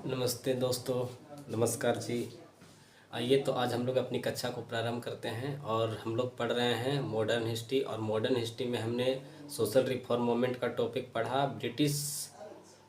नमस्ते दोस्तों। नमस्कार जी। आइए तो आज हम लोग अपनी कक्षा को प्रारंभ करते हैं और हम लोग पढ़ रहे हैं मॉडर्न हिस्ट्री। और मॉडर्न हिस्ट्री में हमने सोशल रिफॉर्म मूवमेंट का टॉपिक पढ़ा, ब्रिटिश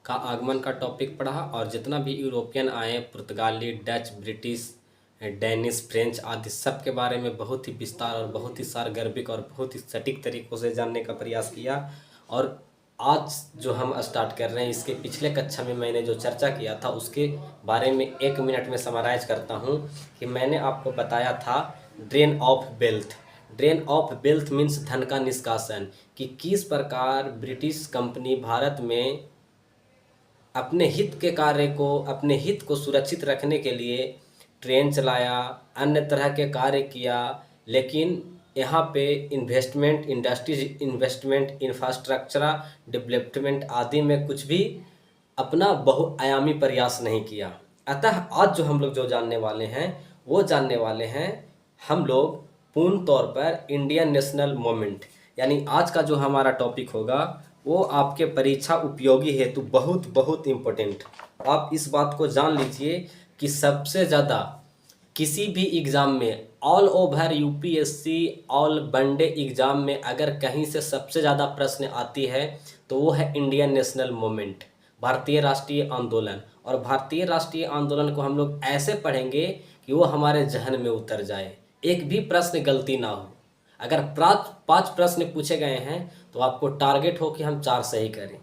का आगमन का टॉपिक पढ़ा और जितना भी यूरोपियन आए, पुर्तगाली, डच, ब्रिटिश, डेनिश, फ्रेंच आदि सब के बारे में बहुत ही विस्तार और बहुत ही सारगर्भिक और बहुत ही सटीक तरीक़ों से जानने का प्रयास किया। और आज जो हम स्टार्ट कर रहे हैं, इसके पिछले कक्षा में मैंने जो चर्चा किया था उसके बारे में 1 मिनट में समराइज करता हूं कि मैंने आपको बताया था drain of wealth. Drain of wealth means धन का निष्कासन, कि किस प्रकार ब्रिटिश कंपनी भारत में अपने हित के कार्य को, अपने हित को सुरक्षित रखने के लिए ट्रेन चलाया, अन्य तरह के कार्य किया, लेकिन यहाँ पे investment, industries investment, infrastructure development आदि में कुछ भी अपना बहुआयामी प्रयास नहीं किया। अतः आज जो हम लोग जो जानने वाले हैं वो जानने वाले हैं हम लोग पूर्ण तौर पर इंडियन नेशनल मूवमेंट। यानी आज का जो हमारा टॉपिक होगा वो आपके परीक्षा उपयोगी हेतु बहुत बहुत इम्पोर्टेंट। आप इस बात को जान लीजिए कि सबसे ज़्यादा किसी भी एग्ज़ाम में, all over UPSC all one day exam में अगर कहीं से सबसे ज़्यादा प्रश्न आती है तो वो है इंडियन नेशनल मूवमेंट, भारतीय राष्ट्रीय आंदोलन। और भारतीय राष्ट्रीय आंदोलन को हम लोग ऐसे पढ़ेंगे कि वो हमारे जहन में उतर जाए, एक भी प्रश्न गलती ना हो। अगर 5 प्रश्न पूछे गए हैं तो आपको टारगेट हो कि हम 4 सही करें।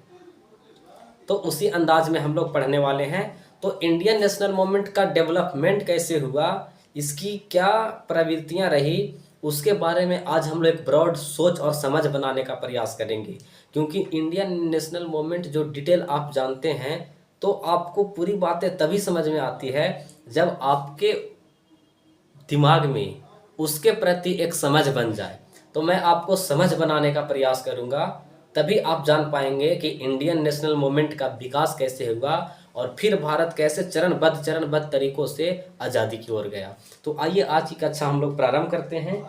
तो उसी अंदाज में हम लोग पढ़ने वाले हैं। तो इंडियन नेशनल मूवमेंट का डेवलपमेंट कैसे हुआ, इसकी क्या प्रवृत्तियां रही, उसके बारे में आज हम लोग एक ब्रॉड सोच और समझ बनाने का प्रयास करेंगे। क्योंकि इंडियन नेशनल मूवमेंट जो डिटेल आप जानते हैं तो आपको पूरी बातें तभी समझ में आती है जब आपके दिमाग में उसके प्रति एक समझ बन जाए। तो मैं आपको समझ बनाने का प्रयास करूंगा, तभी आप जान पाएंगे कि इंडियन नेशनल मूवमेंट का विकास कैसे हुआ और फिर भारत कैसे चरणबद्ध तरीकों से आज़ादी की ओर गया। तो आइए आज की कक्षा हम लोग प्रारंभ करते हैं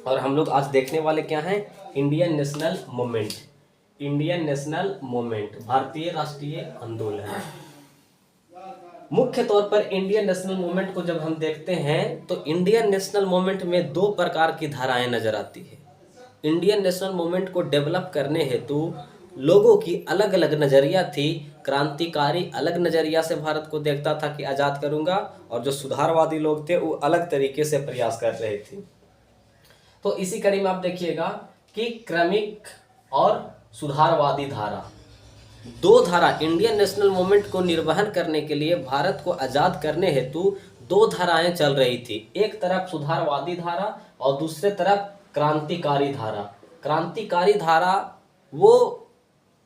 और हम लोग आज देखने वाले क्या हैं, Indian national movement. Indian national movement, भारतीय राष्ट्रीय आंदोलन। मुख्य तौर पर इंडियन नेशनल मूवमेंट को जब हम देखते हैं तो इंडियन नेशनल मूवमेंट में 2 प्रकार की धाराएं नजर आती है। इंडियन नेशनल मूवमेंट को डेवलप करने हेतु लोगों की अलग अलग नज़रिया थी। क्रांतिकारी अलग नज़रिया से भारत को देखता था कि आज़ाद करूंगा, और जो सुधारवादी लोग थे वो अलग तरीके से प्रयास कर रहे थे। तो इसी कड़ी में आप देखिएगा कि क्रमिक और सुधारवादी धारा, 2 धारा इंडियन नेशनल मूवमेंट को निर्वहन करने के लिए, भारत को आज़ाद करने हेतु 2 धाराएं चल रही थी। एक तरफ सुधारवादी धारा और दूसरे तरफ क्रांतिकारी धारा। क्रांतिकारी धारा वो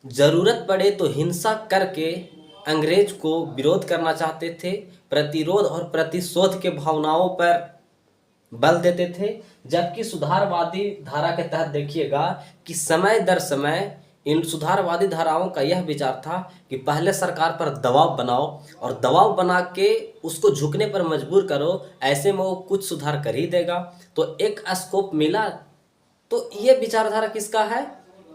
ज़रूरत पड़े तो हिंसा करके अंग्रेज को विरोध करना चाहते थे, प्रतिरोध और प्रतिशोध के भावनाओं पर बल देते थे। जबकि सुधारवादी धारा के तहत देखिएगा कि समय दर समय इन सुधारवादी धाराओं का यह विचार था कि पहले सरकार पर दबाव बनाओ और दबाव बना के उसको झुकने पर मजबूर करो, ऐसे में वो कुछ सुधार कर ही देगा। तो एक स्कोप मिला। तो ये विचारधारा किसका है,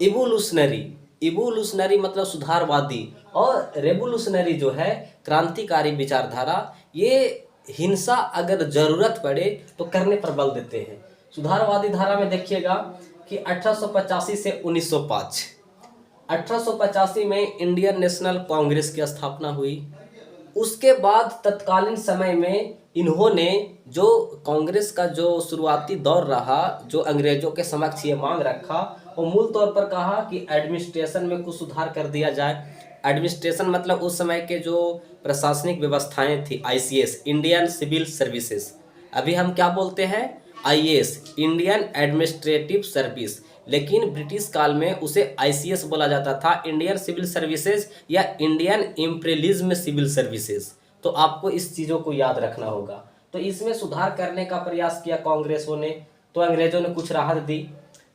इवोल्यूशनरी। इवोल्यूशनरी मतलब सुधारवादी, और रेवोल्यूशनरी जो है क्रांतिकारी विचारधारा, ये हिंसा अगर जरूरत पड़े तो करने पर बल देते हैं। सुधारवादी धारा में देखिएगा कि 1885 से 1905, 1885 में इंडियन नेशनल कांग्रेस की स्थापना हुई। उसके बाद तत्कालीन समय में इन्होंने जो कांग्रेस का जो शुरुआती दौर रहा, जो अंग्रेजों के समक्ष ये मांग रखा, वो मूल तौर पर कहा कि एडमिनिस्ट्रेशन में कुछ सुधार कर दिया जाए। एडमिनिस्ट्रेशन मतलब उस समय के जो प्रशासनिक व्यवस्थाएं थी, आईसीएस, इंडियन सिविल सर्विसेज, अभी हम क्या बोलते हैं, आईएएस, इंडियन एडमिनिस्ट्रेटिव सर्विस, लेकिन ब्रिटिश काल में उसे आईसीएस बोला जाता था, इंडियन सिविल सर्विसेज या इंडियन इम्पीरियलिज्म सिविल सर्विसेज। तो आपको इस चीज़ों को याद रखना होगा। तो इसमें सुधार करने का प्रयास किया कांग्रेसों ने, तो अंग्रेजों ने कुछ राहत दी।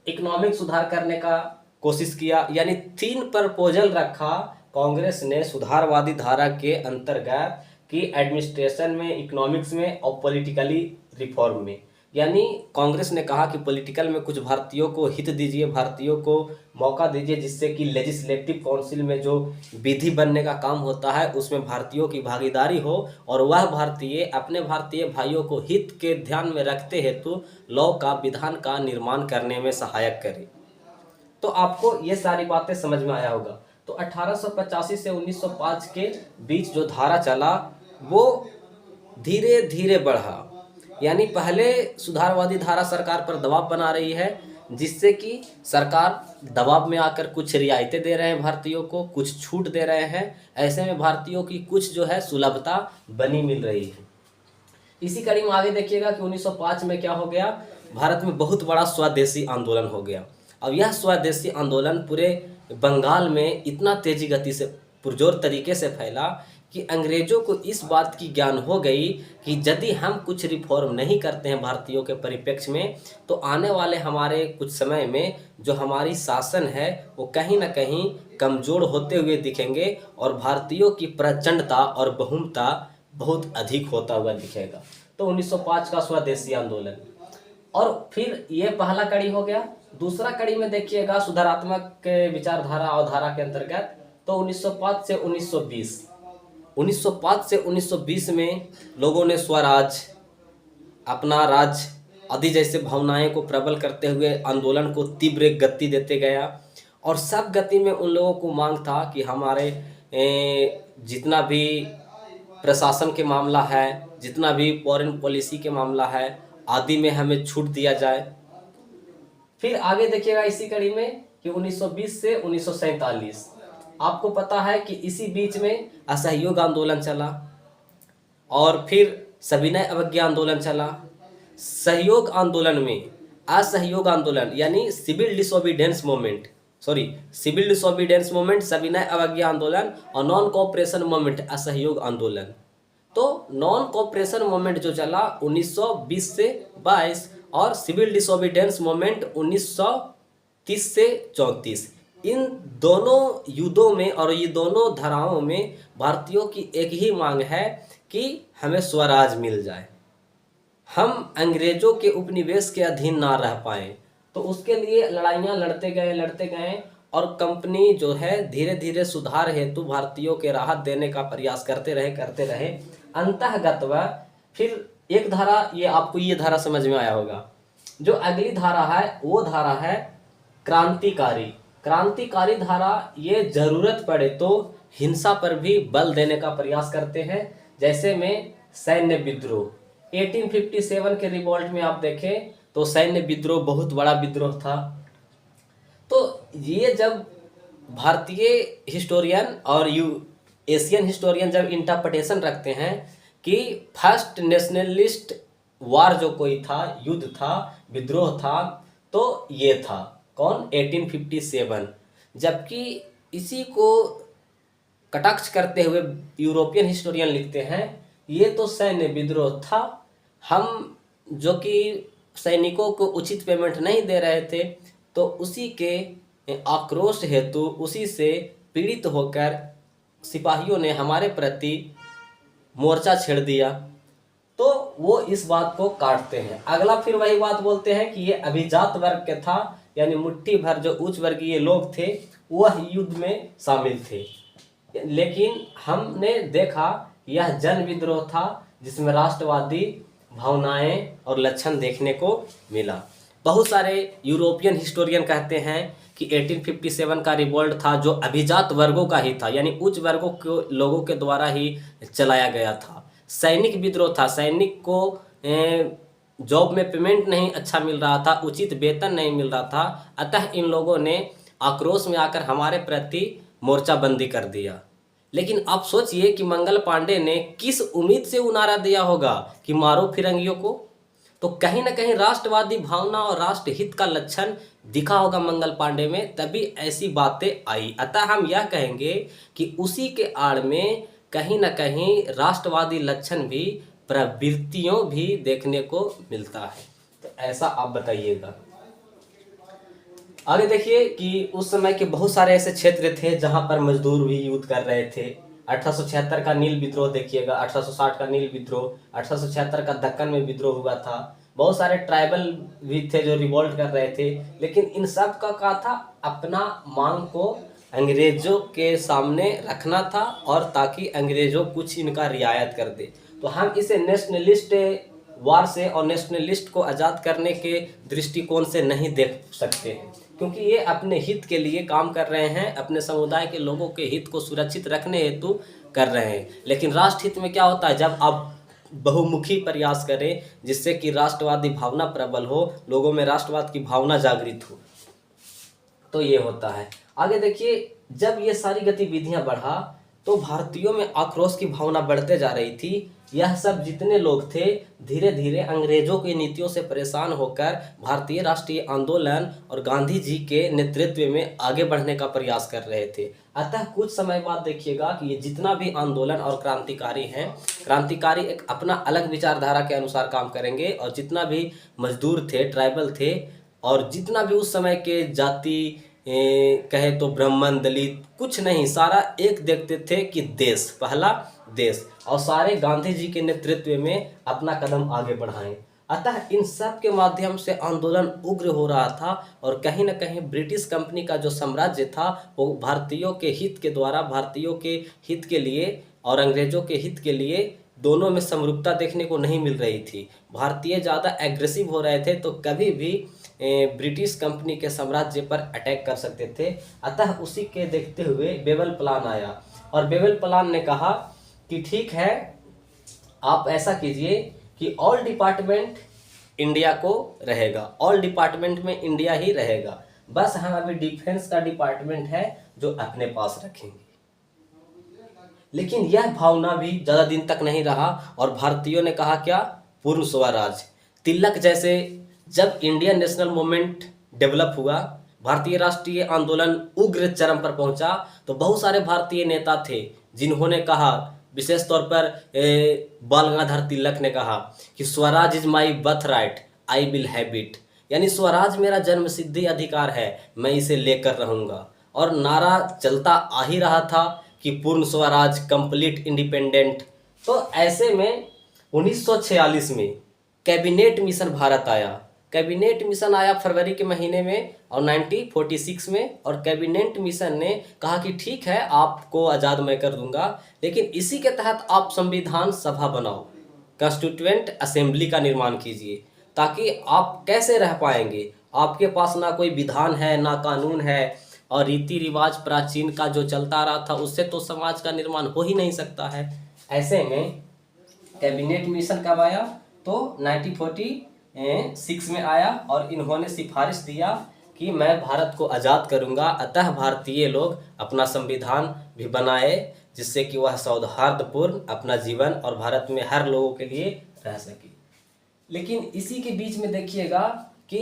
इकोनॉमिक सुधार करने का कोशिश किया, यानी 3 प्रपोजल रखा कांग्रेस ने सुधारवादी धारा के अंतर्गत कि एडमिनिस्ट्रेशन में, इकोनॉमिक्स में और पॉलिटिकली रिफॉर्म में। यानी कांग्रेस ने कहा कि पॉलिटिकल में कुछ भारतीयों को हित दीजिए, भारतीयों को मौका दीजिए, जिससे कि लेजिस्लेटिव काउंसिल में जो विधि बनने का काम होता है उसमें भारतीयों की भागीदारी हो, और वह भारतीय अपने भारतीय भाइयों को हित के ध्यान में रखते हेतु लॉ का, विधान का निर्माण करने में सहायक करे। तो आपको ये सारी बातें समझ में आया होगा। तो 1885 से 1905 के बीच जो धारा चला वो धीरे धीरे बढ़ा, यानी पहले सुधारवादी धारा सरकार पर दबाव बना रही है, जिससे कि सरकार दबाव में आकर कुछ रियायतें दे रहे हैं भारतीयों को, कुछ छूट दे रहे हैं। ऐसे में भारतीयों की कुछ जो है सुलभता बनी मिल रही है। इसी कड़ी में आगे देखिएगा कि 1905 में क्या हो गया, भारत में बहुत बड़ा स्वदेशी आंदोलन हो गया। अब यह स्वदेशी आंदोलन पूरे बंगाल में इतना तेजी गति से, पुरजोर तरीके से फैला कि अंग्रेजों को इस बात की ज्ञान हो गई कि यदि हम कुछ रिफॉर्म नहीं करते हैं भारतीयों के परिप्रेक्ष्य में, तो आने वाले हमारे कुछ समय में जो हमारी शासन है वो कहीं ना कहीं कमज़ोर होते हुए दिखेंगे और भारतीयों की प्रचंडता और बहुमता बहुत अधिक होता हुआ दिखेगा। तो 1905 का स्वदेशी आंदोलन, और फिर ये पहला कड़ी हो गया। दूसरा कड़ी में देखिएगा सुधारात्मक विचारधारा अवधारा के अंतर्गत, तो 1905 से 1920 में लोगों ने स्वराज, अपना राज आदि जैसे भावनाएं को प्रबल करते हुए आंदोलन को तीव्र गति देते गया, और सब गति में उन लोगों को मांग था कि हमारे जितना भी प्रशासन के मामला है, जितना भी फॉरेन पॉलिसी के मामला है आदि में हमें छूट दिया जाए। फिर आगे देखिएगा इसी कड़ी में कि 1920 से 1947, आपको पता है कि इसी बीच में असहयोग आंदोलन चला, और फिर सविनय अवज्ञा आंदोलन चला। सहयोग आंदोलन में असहयोग आंदोलन यानी सिविल डिसोबीडियंस मूवमेंट, सविनय अवज्ञा आंदोलन, और नॉन कोऑपरेशन मूवमेंट असहयोग आंदोलन। तो नॉन कोऑपरेशन मूवमेंट जो चला 1920 से 22, और सिविल डिसोबीडियंस मूवमेंट 1930 से 34। इन दोनों युद्धों में और ये दोनों धाराओं में भारतीयों की एक ही मांग है कि हमें स्वराज मिल जाए, हम अंग्रेजों के उपनिवेश के अधीन ना रह पाएँ। तो उसके लिए लड़ाइयाँ लड़ते गए, और कंपनी जो है धीरे धीरे सुधार हेतु भारतीयों के राहत देने का प्रयास करते रहे। अंतःगतवा फिर एक धारा, ये आपको ये धारा समझ में आया होगा। जो अगली धारा है वो धारा है क्रांतिकारी धारा। ये जरूरत पड़े तो हिंसा पर भी बल देने का प्रयास करते हैं। जैसे में सैन्य विद्रोह 1857 के रिवॉल्ट में आप देखें तो सैन्य विद्रोह बहुत बड़ा विद्रोह था। तो ये जब भारतीय हिस्टोरियन और एशियन हिस्टोरियन जब इंटरप्रिटेशन रखते हैं कि फर्स्ट नेशनलिस्ट वार जो कोई था, युद्ध था, विद्रोह था, तो ये था कौन, 1857। जबकि इसी को कटाक्ष करते हुए यूरोपियन हिस्टोरियन लिखते हैं ये तो सैन्य विद्रोह था, हम जो कि सैनिकों को उचित पेमेंट नहीं दे रहे थे, तो उसी के आक्रोश हेतु, उसी से पीड़ित होकर सिपाहियों ने हमारे प्रति मोर्चा छेड़ दिया। तो वो इस बात को काटते हैं। अगला फिर वही बात बोलते हैं कि ये अभिजात वर्ग के था, यानी मुट्ठी भर जो उच्च वर्गीय लोग थे वह युद्ध में शामिल थे। लेकिन हमने देखा यह जन विद्रोह था जिसमें राष्ट्रवादी भावनाएं और लक्षण देखने को मिला। बहुत सारे यूरोपियन हिस्टोरियन कहते हैं कि 1857 का रिवॉल्ट था जो अभिजात वर्गों का ही था, यानी उच्च वर्गों के लोगों के द्वारा ही चलाया गया था। सैनिक विद्रोह था, सैनिक को जॉब में पेमेंट नहीं अच्छा मिल रहा था, उचित वेतन नहीं मिल रहा था, अतः इन लोगों ने आक्रोश में आकर हमारे प्रति मोर्चाबंदी कर दिया। लेकिन आप सोचिए कि मंगल पांडे ने किस उम्मीद से नारा दिया होगा कि मारो फिरंगियों को। तो कहीं ना कहीं राष्ट्रवादी भावना और राष्ट्र हित का लक्षण दिखा होगा मंगल पांडे में, तभी ऐसी बातें आई। अतः हम यह कहेंगे कि उसी के आड़ में कहीं ना कहीं राष्ट्रवादी लक्षण भी, प्रवृत्तियों भी देखने को मिलता है। तो ऐसा आप बताइएगा। आगे देखिए कि उस समय के बहुत सारे ऐसे क्षेत्र थे जहां पर मजदूर भी युद्ध कर रहे थे। 1876 का नील विद्रोह देखिएगा, 1860 का नील विद्रोह, 1876 का दक्कन में विद्रोह हुआ था, बहुत सारे ट्राइबल भी थे जो रिवोल्ट कर रहे थे, लेकिन इन सब का था, अपना मांग को अंग्रेज़ों के सामने रखना था, और ताकि अंग्रेज़ों कुछ इनका रियायत कर दे। तो हम इसे नेशनलिस्ट वार से और नेशनलिस्ट को आज़ाद करने के दृष्टिकोण से नहीं देख सकते हैं, क्योंकि ये अपने हित के लिए काम कर रहे हैं, अपने समुदाय के लोगों के हित को सुरक्षित रखने हेतु कर रहे हैं। लेकिन राष्ट्र हित में क्या होता है, जब आप बहुमुखी प्रयास करें जिससे कि राष्ट्रवादी भावना प्रबल हो, लोगों में राष्ट्रवाद की भावना जागृत हो, तो ये होता है। आगे देखिए, जब ये सारी गतिविधियां बढ़ा तो भारतीयों में आक्रोश की भावना बढ़ते जा रही थी। यह सब जितने लोग थे धीरे धीरे अंग्रेजों की नीतियों से परेशान होकर भारतीय राष्ट्रीय आंदोलन और गांधी जी के नेतृत्व में आगे बढ़ने का प्रयास कर रहे थे। अतः कुछ समय बाद देखिएगा कि ये जितना भी आंदोलन और क्रांतिकारी हैं, क्रांतिकारी एक अपना अलग विचारधारा के अनुसार काम करेंगे, और जितना भी मजदूर थे, ट्राइबल थे, और जितना भी उस समय के जाति कहे तो ब्राह्मण, दलित, कुछ नहीं, सारा एक देखते थे कि देश, पहला देश, और सारे गांधी जी के नेतृत्व में अपना कदम आगे बढ़ाएं। अतः इन सब के माध्यम से आंदोलन उग्र हो रहा था, और कहीं न कहीं ब्रिटिश कंपनी का जो साम्राज्य था वो भारतीयों के हित के द्वारा, भारतीयों के हित के लिए और अंग्रेजों के हित के लिए दोनों में समरूपता देखने को नहीं मिल रही थी। भारतीय ज़्यादा एग्रेसिव हो रहे थे, तो कभी भी ब्रिटिश कंपनी के साम्राज्य पर अटैक कर सकते थे। अतः उसी के देखते हुए बेबल प्लान आया, और बेबल प्लान ने कहा कि ठीक है, आप ऐसा कीजिए कि ऑल डिपार्टमेंट इंडिया को रहेगा, ऑल डिपार्टमेंट में इंडिया ही रहेगा, बस हम अभी डिफेंस का डिपार्टमेंट है जो अपने पास रखेंगे। लेकिन यह भावना भी ज़्यादा दिन तक नहीं रहा, और भारतीयों ने कहा क्या, पूर्ण स्वराज। तिलक जैसे जब इंडियन नेशनल मूवमेंट डेवलप हुआ, भारतीय राष्ट्रीय आंदोलन उग्र चरम पर पहुंचा, तो बहुत सारे भारतीय नेता थे जिन्होंने कहा, विशेष तौर पर बाल गंगाधर तिलक ने कहा कि Swaraj is my birth right, I will have it, यानी स्वराज मेरा जन्म सिद्धि अधिकार है, मैं इसे लेकर रहूँगा। और नारा चलता आ ही रहा था कि पूर्ण स्वराज, कंप्लीट इंडिपेंडेंट। तो ऐसे में 1946 में कैबिनेट मिशन भारत आया। कैबिनेट मिशन आया फरवरी के महीने में और 1946 में, और कैबिनेट मिशन ने कहा कि ठीक है, आपको आज़ाद मैं कर दूंगा, लेकिन इसी के तहत आप संविधान सभा बनाओ, कॉन्स्टिट्यूएंट असेंबली का निर्माण कीजिए, ताकि आप कैसे रह पाएंगे, आपके पास ना कोई विधान है, ना कानून है, और रीति रिवाज प्राचीन का जो चलता आ रहा था उससे तो समाज का निर्माण हो ही नहीं सकता है। ऐसे में कैबिनेट मिशन कब आया, तो 1946 में आया, और इन्होंने सिफारिश दिया कि मैं भारत को आज़ाद करूंगा, अतः भारतीय लोग अपना संविधान भी बनाए जिससे कि वह सौहार्दपूर्ण अपना जीवन और भारत में हर लोगों के लिए रह सके। लेकिन इसी के बीच में देखिएगा कि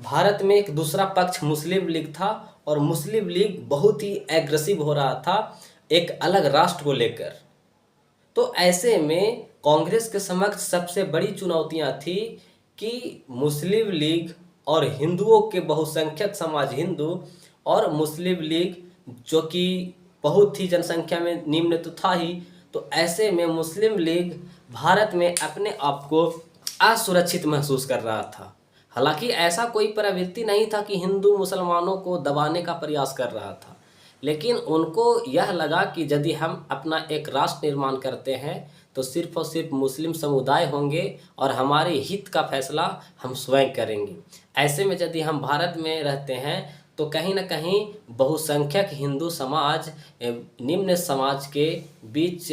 भारत में एक दूसरा पक्ष मुस्लिम लीग था, और मुस्लिम लीग बहुत ही एग्रेसिव हो रहा था एक अलग राष्ट्र को लेकर। तो ऐसे में कांग्रेस के समक्ष सबसे बड़ी चुनौतियां थी कि मुस्लिम लीग और हिंदुओं के बहुसंख्यक समाज हिंदू और मुस्लिम लीग जो कि बहुत ही जनसंख्या में निम्न तो था ही, तो ऐसे में मुस्लिम लीग भारत में अपने आप को असुरक्षित महसूस कर रहा था। हालांकि ऐसा कोई प्रवृत्ति नहीं था कि हिंदू मुसलमानों को दबाने का प्रयास कर रहा था, लेकिन उनको यह लगा कि यदि हम अपना एक राष्ट्र निर्माण करते हैं तो सिर्फ और सिर्फ मुस्लिम समुदाय होंगे और हमारे हित का फैसला हम स्वयं करेंगे। ऐसे में यदि हम भारत में रहते हैं तो कहीं ना कहीं बहुसंख्यक हिंदू समाज निम्न समाज के बीच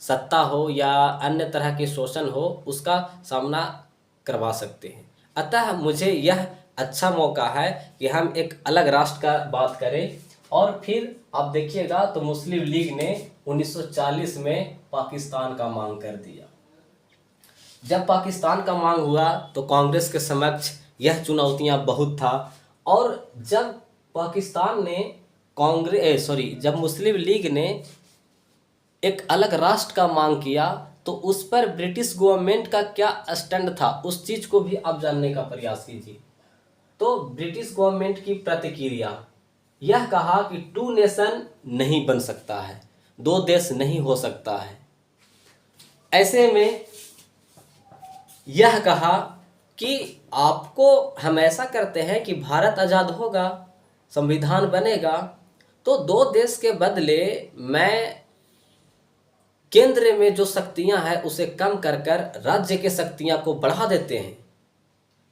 सत्ता हो या अन्य तरह के शोषण हो, उसका सामना करवा सकते हैं। अतः मुझे यह अच्छा मौका है कि हम एक अलग राष्ट्र का बात करें। और फिर आप देखिएगा तो मुस्लिम लीग ने 1940 में पाकिस्तान का मांग कर दिया। जब पाकिस्तान का मांग हुआ तो कांग्रेस के समक्ष यह चुनौतियां बहुत था, और जब पाकिस्तान ने जब मुस्लिम लीग ने एक अलग राष्ट्र का मांग किया तो उस पर ब्रिटिश गवर्नमेंट का क्या स्टैंड था, उस चीज को भी आप जानने का प्रयास कीजिए। तो ब्रिटिश गवर्नमेंट की प्रतिक्रिया, यह कहा कि टू नेशन नहीं बन सकता है, दो देश नहीं हो सकता है। ऐसे में यह कहा कि आपको हम ऐसा करते हैं कि भारत आज़ाद होगा, संविधान बनेगा, तो दो देश के बदले मैं केंद्र में जो शक्तियां हैं उसे कम कर कर राज्य के शक्तियां को बढ़ा देते हैं,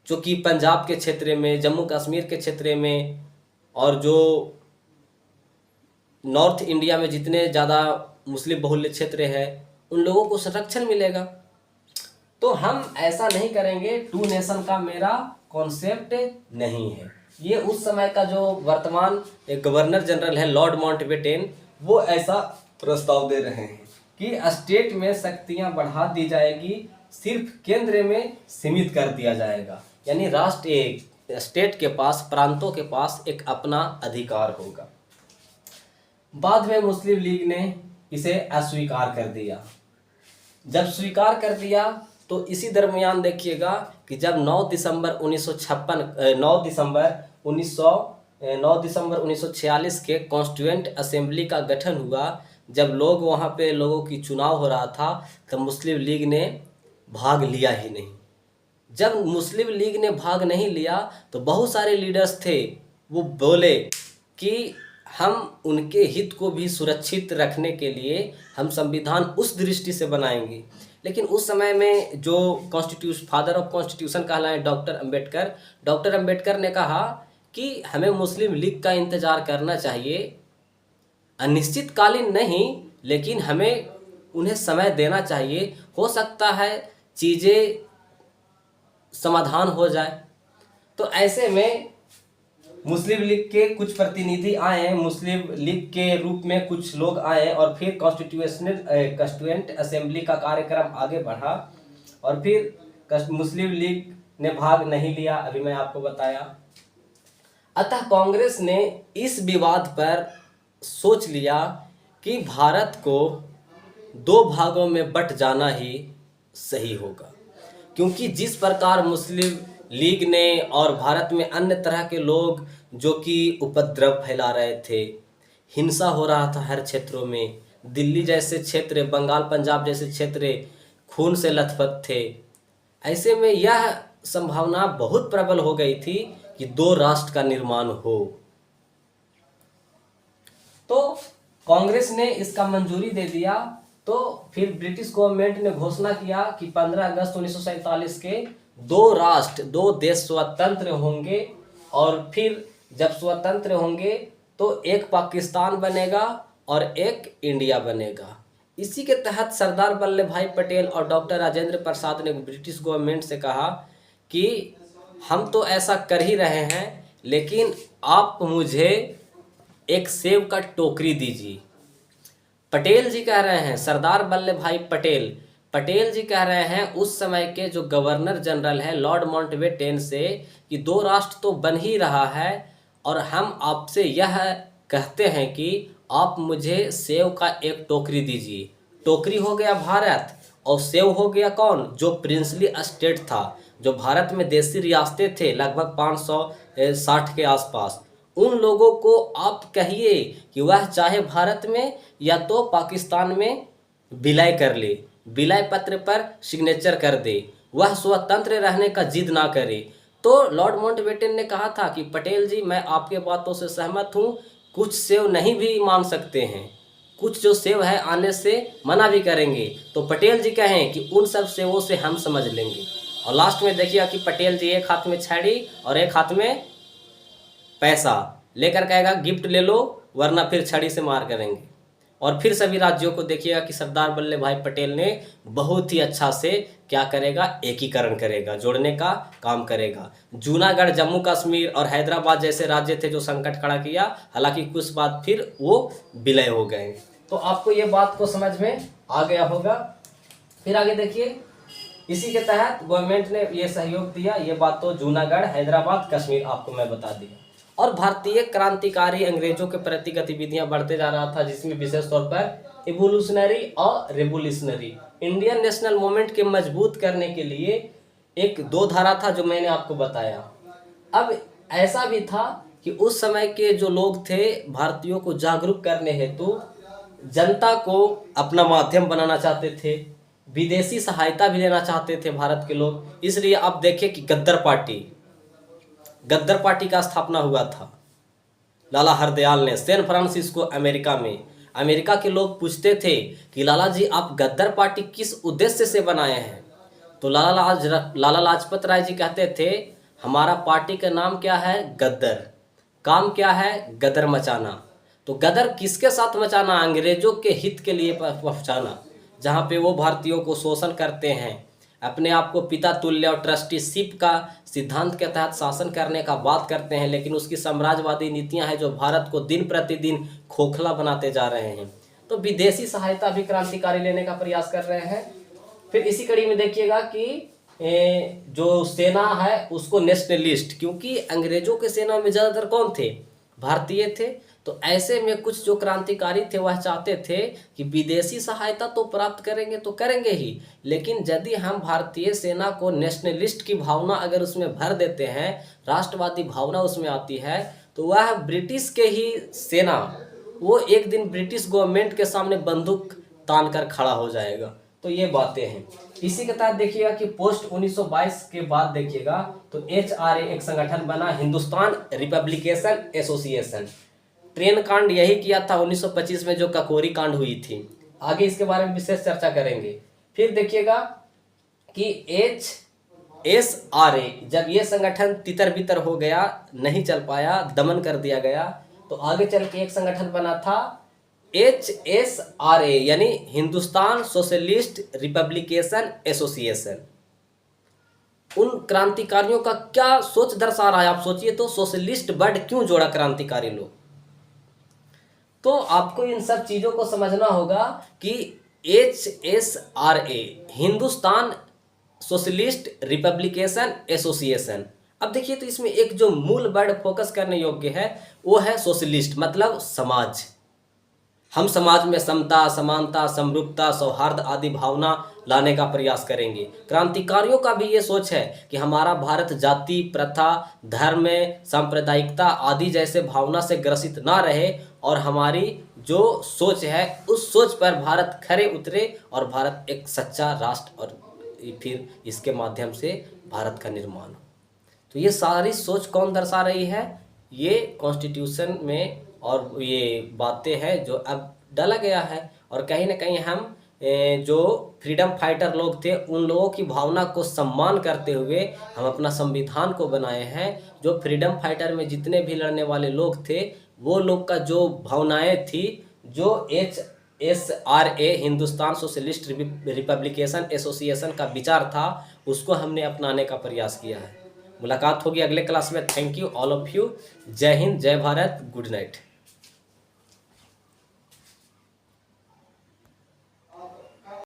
जो कि पंजाब के क्षेत्र में, जम्मू कश्मीर के क्षेत्र में, और जो नॉर्थ इंडिया में जितने ज़्यादा मुस्लिम बहुल्य क्षेत्र है उन लोगों को संरक्षण मिलेगा। तो हम ऐसा नहीं करेंगे। टू नेशन का मेरा कॉन्सेप्ट नहीं है। ये उस समय का जो वर्तमान एक गवर्नर जनरल है लॉर्ड माउंटबेटन, वो ऐसा प्रस्ताव दे रहे हैं कि स्टेट में शक्तियां बढ़ा दी जाएगी, सिर्फ केंद्र में सीमित कर दिया जाएगा, यानी राष्ट्र एक स्टेट के पास, प्रांतों के पास एक अपना अधिकार होगा। बाद में मुस्लिम लीग ने इसे अस्वीकार कर दिया। जब स्वीकार कर दिया तो इसी दरमियान देखिएगा कि जब 9 दिसंबर 1946 के कॉन्स्टिट्यूएंट असेंबली का गठन हुआ, जब लोग वहाँ पे लोगों की चुनाव हो रहा था, तब मुस्लिम लीग ने भाग लिया ही नहीं। जब मुस्लिम लीग ने भाग नहीं लिया तो बहुत सारे लीडर्स थे, वो बोले कि हम उनके हित को भी सुरक्षित रखने के लिए हम संविधान उस दृष्टि से बनाएंगे। लेकिन उस समय में जो कॉन्स्टिट्यूशन, फादर ऑफ कॉन्स्टिट्यूशन कहलाए डॉक्टर अंबेडकर ने कहा कि हमें मुस्लिम लीग का इंतज़ार करना चाहिए, अनिश्चितकालीन नहीं, लेकिन हमें उन्हें समय देना चाहिए, हो सकता है चीज़ें समाधान हो जाए। तो ऐसे में मुस्लिम लीग के कुछ प्रतिनिधि आए, मुस्लिम लीग के रूप में कुछ लोग आए, और फिर कॉन्स्टिट्यूएंट असेंबली का कार्यक्रम आगे बढ़ा, और फिर मुस्लिम लीग ने भाग नहीं लिया, अभी मैं आपको बताया। अतः कांग्रेस ने इस विवाद पर सोच लिया कि भारत को दो भागों में बंट जाना ही सही होगा, क्योंकि जिस प्रकार मुस्लिम लीग ने और भारत में अन्य तरह के लोग जो कि उपद्रव फैला रहे थे, हिंसा हो रहा था हर क्षेत्रों में, दिल्ली जैसे क्षेत्र, बंगाल पंजाब जैसे क्षेत्र खून से लथपथ थे, ऐसे में यह संभावना बहुत प्रबल हो गई थी कि दो राष्ट्र का निर्माण हो। तो कांग्रेस ने इसका मंजूरी दे दिया। तो फिर ब्रिटिश गवर्नमेंट ने घोषणा किया कि 15 अगस्त 1947 के दो राष्ट्र, दो देश स्वतंत्र होंगे, और फिर जब स्वतंत्र होंगे तो एक पाकिस्तान बनेगा और एक इंडिया बनेगा। इसी के तहत सरदार वल्लभ भाई पटेल और डॉक्टर राजेंद्र प्रसाद ने ब्रिटिश गवर्नमेंट से कहा कि हम तो ऐसा कर ही रहे हैं, लेकिन आप मुझे एक सेब का टोकरी दीजिए। पटेल जी कह रहे हैं, सरदार वल्लभ भाई पटेल जी कह रहे हैं उस समय के जो गवर्नर जनरल है लॉर्ड माउंटबेटन से, कि दो राष्ट्र तो बन ही रहा है, और हम आपसे यह कहते हैं कि आप मुझे सेव का एक टोकरी दीजिए। टोकरी हो गया भारत, और सेव हो गया कौन? जो प्रिंसली स्टेट था, जो भारत में देशी रियासतें थे लगभग 560 के आसपास, उन लोगों को आप कहिए कि वह चाहे भारत में या तो पाकिस्तान में विलय कर ले, विलय पत्र पर सिग्नेचर कर दे, वह स्वतंत्र रहने का जिद ना करे। तो लॉर्ड माउंटबेटन ने कहा था कि पटेल जी, मैं आपके बातों से सहमत हूँ, कुछ सेव नहीं भी मान सकते हैं, कुछ जो सेव है आने से मना भी करेंगे। तो पटेल जी कहें कि उन सब सेवों से हम समझ लेंगे। और लास्ट में देखिएगा कि पटेल जी एक हाथ में छड़ी और एक हाथ में पैसा लेकर कहेगा गिफ्ट ले लो, वरना फिर छड़ी से मार करेंगे। और फिर सभी राज्यों को देखिएगा कि सरदार वल्लभ भाई पटेल ने बहुत ही अच्छा से क्या करेगा, एकीकरण करेगा, जोड़ने का काम करेगा। जूनागढ़, जम्मू कश्मीर और हैदराबाद जैसे राज्य थे जो संकट खड़ा किया, हालांकि कुछ बाद फिर वो विलय हो गए। तो आपको ये बात को समझ में आ गया होगा। फिर आगे देखिए, इसी के तहत गवर्नमेंट ने ये सहयोग दिया। ये बात तो जूनागढ़, हैदराबाद, कश्मीर आपको मैं बता दिया। और भारतीय क्रांतिकारी अंग्रेजों के प्रति गतिविधियां बढ़ते जा रहा था, जिसमें विशेष तौर पर इवोल्यूशनरी और रेवोल्यूशनरी इंडियन नेशनल मूवमेंट के मजबूत करने के लिए एक दो धारा था जो मैंने आपको बताया। अब ऐसा भी था कि उस समय के जो लोग थे, भारतीयों को जागरूक करने हेतु जनता को अपना माध्यम बनाना चाहते थे, विदेशी सहायता भी लेना चाहते थे भारत के लोग। इसलिए अब देखिए कि गद्दर पार्टी का स्थापना हुआ था लाला हरदयाल ने सैन फ्रांसिस्को अमेरिका में। अमेरिका के लोग पूछते थे कि लाला जी आप गद्दर पार्टी किस उद्देश्य से बनाए हैं? तो लाला लाजपत राय जी कहते थे हमारा पार्टी का नाम क्या है? गद्दर। काम क्या है? गदर मचाना। तो गदर किसके साथ मचाना? अंग्रेजों के हित के लिए पहुंचाना, जहां पे वो भारतीयों को शोषण करते हैं, अपने आप को पिता तुल्य और ट्रस्टीशिप का सिद्धांत के तहत शासन करने का बात करते हैं, लेकिन उसकी साम्राज्यवादी नीतियां हैं जो भारत को दिन प्रतिदिन खोखला बनाते जा रहे हैं। तो विदेशी सहायता भी क्रांतिकारी लेने का प्रयास कर रहे हैं। फिर इसी कड़ी में देखिएगा कि जो सेना है उसको नेशनलिस्ट, क्योंकि अंग्रेजों के सेना में ज़्यादातर कौन थे? भारतीय थे। तो ऐसे में कुछ जो क्रांतिकारी थे वह चाहते थे कि विदेशी सहायता तो प्राप्त करेंगे तो करेंगे ही, लेकिन यदि हम भारतीय सेना को नेशनलिस्ट की भावना अगर उसमें भर देते हैं, राष्ट्रवादी भावना उसमें आती है, तो वह ब्रिटिश के ही सेना वो एक दिन ब्रिटिश गवर्नमेंट के सामने बंदूक तान कर खड़ा हो जाएगा। तो ये बातें हैं। इसी के तहत देखिएगा कि पोस्ट 1922 के बाद देखिएगा तो HRA एक संगठन बना, हिंदुस्तान रिपब्लिकेशन एसोसिएशन। ट्रेन कांड यही किया था 1925 में जो ककोरी कांड हुई थी। आगे इसके बारे में विशेष चर्चा करेंगे। फिर देखिएगा कि HSRA जब ये संगठन तितर बितर हो गया, नहीं चल पाया, दमन कर दिया गया, तो आगे चल के एक संगठन बना था HSRA यानी हिंदुस्तान सोशलिस्ट रिपब्लिकेशन एसोसिएशन। उन क्रांतिकारियों का क्या सोच दर्शा रहा है आप सोचिए तो, सोशलिस्ट वर्ड क्यों जोड़ा क्रांतिकारी लोग? तो आपको इन सब चीज़ों को समझना होगा कि HSRA Hindustan socialist republication association. अब देखिए तो इसमें एक जो मूल वर्ड फोकस करने योग्य है वो है सोशलिस्ट, मतलब समाज। हम समाज में समता, समानता, समरूपता, सौहार्द आदि भावना लाने का प्रयास करेंगे। क्रांतिकारियों का भी ये सोच है कि हमारा भारत जाति, प्रथा, धर्म, सांप्रदायिकता आदि जैसे भावना से ग्रसित ना रहे और हमारी जो सोच है उस सोच पर भारत खरे उतरे और भारत एक सच्चा राष्ट्र और फिर इसके माध्यम से भारत का निर्माण हो। तो ये सारी सोच कौन दर्शा रही है? ये कॉन्स्टिट्यूशन में और ये बातें हैं जो अब डाला गया है। और कहीं ना कहीं हम जो फ्रीडम फाइटर लोग थे उन लोगों की भावना को सम्मान करते हुए हम अपना संविधान को बनाए हैं। जो फ्रीडम फाइटर में जितने भी लड़ने वाले लोग थे वो लोग का जो भावनाएं थी, जो HSRA Hindustan socialist republication association का विचार था, उसको हमने अपनाने का प्रयास किया है। मुलाकात होगी अगले क्लास में। Thank you all of you. जय हिंद, जय भारत, गुड नाइट।